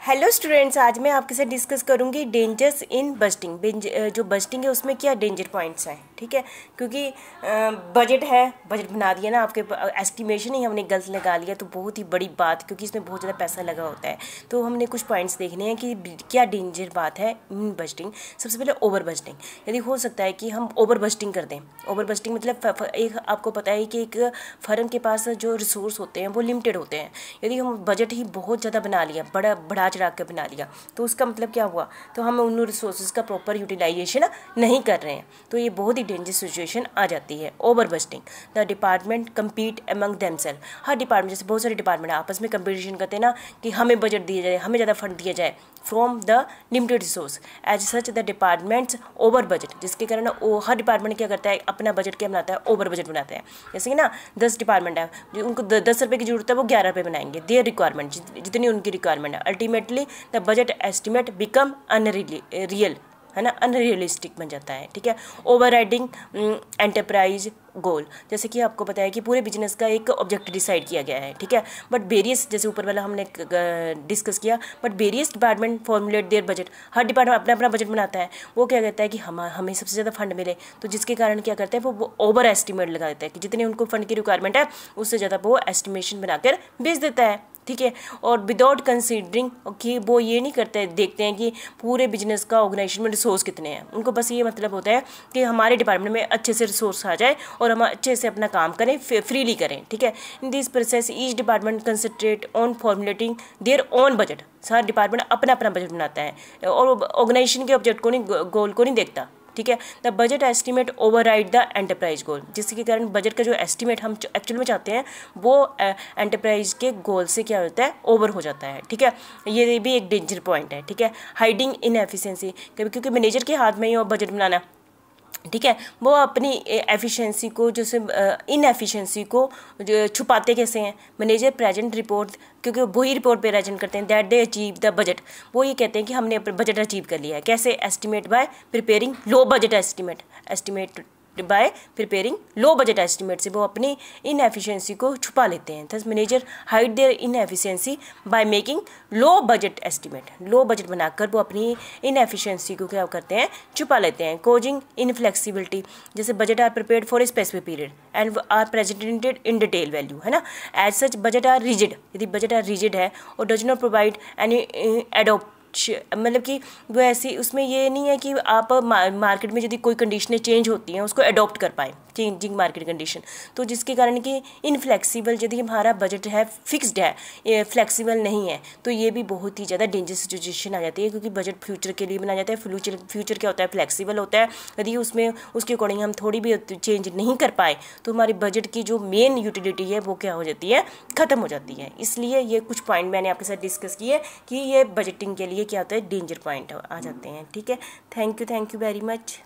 Hello students, आज मैं आपके साथ डिस्कस करूंगी डेंजर्स इन बजटिंग। जो बजटिंग है उसमें क्या डेंजर पॉइंट्स हैं, ठीक है। क्योंकि बजट है, बजट बना दिया ना, आपके एस्टिमेशन ही हमने गलत लगा लिया तो बहुत ही बड़ी बात, क्योंकि इसमें बहुत ज़्यादा पैसा लगा होता है। तो हमने कुछ पॉइंट्स देखने हैं कि क्या डेंजर बात है इन बजटिंग। सबसे पहले ओवर बजटिंग। यदि हो सकता है कि हम ओवर बजटिंग कर दें। ओवर बजटिंग मतलब एक आपको पता है कि एक फर्म के पास जो रिसोर्स होते हैं वो लिमिटेड होते हैं। यदि हम बजट ही बहुत ज़्यादा बना लिया, बढ़ा चढ़ा के बना लिया, तो उसका मतलब क्या हुआ, तो हम उन रिसोर्सेज का प्रॉपर यूटिलाइजेशन नहीं कर रहे हैं, तो ये बहुत ही डेंजरस सिचुएशन आ जाती है। Over budgeting. The department compete among themselves. हर डिपार्टमेंट, जैसे बहुत सारे डिपार्टमेंट आपस में कंपटीशन करते हैं ना कि हमें बजट दिया जाए, हमें ज़्यादा फंड दिया जाए from the limited resource. As such the departments over budget, जिसके कारण हर डिपार्टमेंट क्या करता है, अपना बजट क्या बनाता है, ओवर बजट बनाता है। जैसे कि ना 10 डिपार्टमेंट है, जो उनको 10 रुपये की जरूरत है वो 11 रुपये बनाएंगे, देयर रिक्वायरमेंट, जितनी उनकी रिक्वायरमेंट है। Ultimately the budget estimate become unreal, है ना, अनरियलिस्टिक बन जाता है, ठीक है। ओवर राइडिंग एंटरप्राइज गोल, जैसे कि आपको पता है कि पूरे बिजनेस का एक ऑब्जेक्टिव डिसाइड किया गया है, ठीक है। बट वेरियस, जैसे ऊपर वाला हमने डिस्कस किया, but various department formulate their budget. Her department अपना अपना बजट बनाता है। वो क्या कहता है कि हमें सबसे ज़्यादा फंड मिले, तो जिसके कारण क्या करता है वो ओवर एस्टिमेट लगा देता है कि जितने उनको फंड की रिक्वायरमेंट है उससे ज़्यादा वो एस्टिमेशन बनाकर भेज देता है, ठीक है। और विदाउट कंसीडरिंग कि वो ये नहीं करते, देखते हैं कि पूरे बिजनेस का ऑर्गेनाइजेशन में रिसोर्स कितने हैं। उनको बस ये मतलब होता है कि हमारे डिपार्टमेंट में अच्छे से रिसोर्स आ जाए और हम अच्छे से अपना काम करें, फ्रीली करें, ठीक है। In this process each department concentrate on formulating their own budget. सारा डिपार्टमेंट अपना अपना बजट बनाता है और ऑर्गेनाइजेशन के ऑब्जेक्ट को नहीं, गोल को नहीं देखता, ठीक है। The budget estimate override the enterprise goal, जिसके कारण बजट का जो एस्टिमेट हम एक्चुअल में चाहते हैं वो एंटरप्राइज के गोल से क्या होता है, ओवर हो जाता है, ठीक है। ये भी एक डेंजर पॉइंट है, ठीक है। हाइडिंग इनएफिशिएंसी, क्योंकि मैनेजर के हाथ में ही बजट बनाना, ठीक है। वो अपनी एफिशिएंसी को, जैसे इनएफिशिएंसी को छुपाते कैसे हैं। मैनेजर प्रेजेंट रिपोर्ट, क्योंकि वही रिपोर्ट पे प्रेजेंट करते हैं that they achieve the budget. वो ये कहते हैं कि हमने बजट अचीव कर लिया है। कैसे? Estimate by preparing low budget estimate by preparing low budget estimate से वो अपनी इनएफिशिएंसी को छुपा लेते हैं। Thus manager hide their inefficiency by making low budget estimate. Low budget बनाकर वो अपनी इनएफिशिएंसी को क्या करते हैं, छुपा लेते हैं। कोजिंग इनफ्लेक्सिबिलिटी, जैसे budget are prepared for a specific period and are presented in detail value, है ना। As such budget are rigid, यदि बजट आर रिजिड है और does not provide any adopt, मतलब कि वो ऐसी, उसमें ये नहीं है कि आप मार्केट में यदि कोई कंडीशनें चेंज होती हैं उसको अडॉप्ट कर पाएँ, चेंजिंग मार्केट कंडीशन, तो जिसके कारण कि इनफ्लेक्सिबल, यदि हमारा बजट है फिक्स्ड है, ये फ्लेक्सिबल नहीं है, तो ये भी बहुत ही ज़्यादा डेंजरस सिचुएशन आ जाती है। क्योंकि बजट फ्यूचर के लिए बनाया जाता है। फ्यूचर क्या होता है, फ्लेक्सिबल होता है। यदि उसमें उसके अकॉर्डिंग हम थोड़ी भी चेंज नहीं कर पाए तो हमारे बजट की जो मेन यूटिलिटी है वो क्या हो जाती है, ख़त्म हो जाती है। इसलिए ये कुछ पॉइंट मैंने आपके साथ डिस्कस किए कि ये बजटिंग के लिए क्या होता है, डेंजर पॉइंट आ जाते हैं, ठीक है। Thank you very much.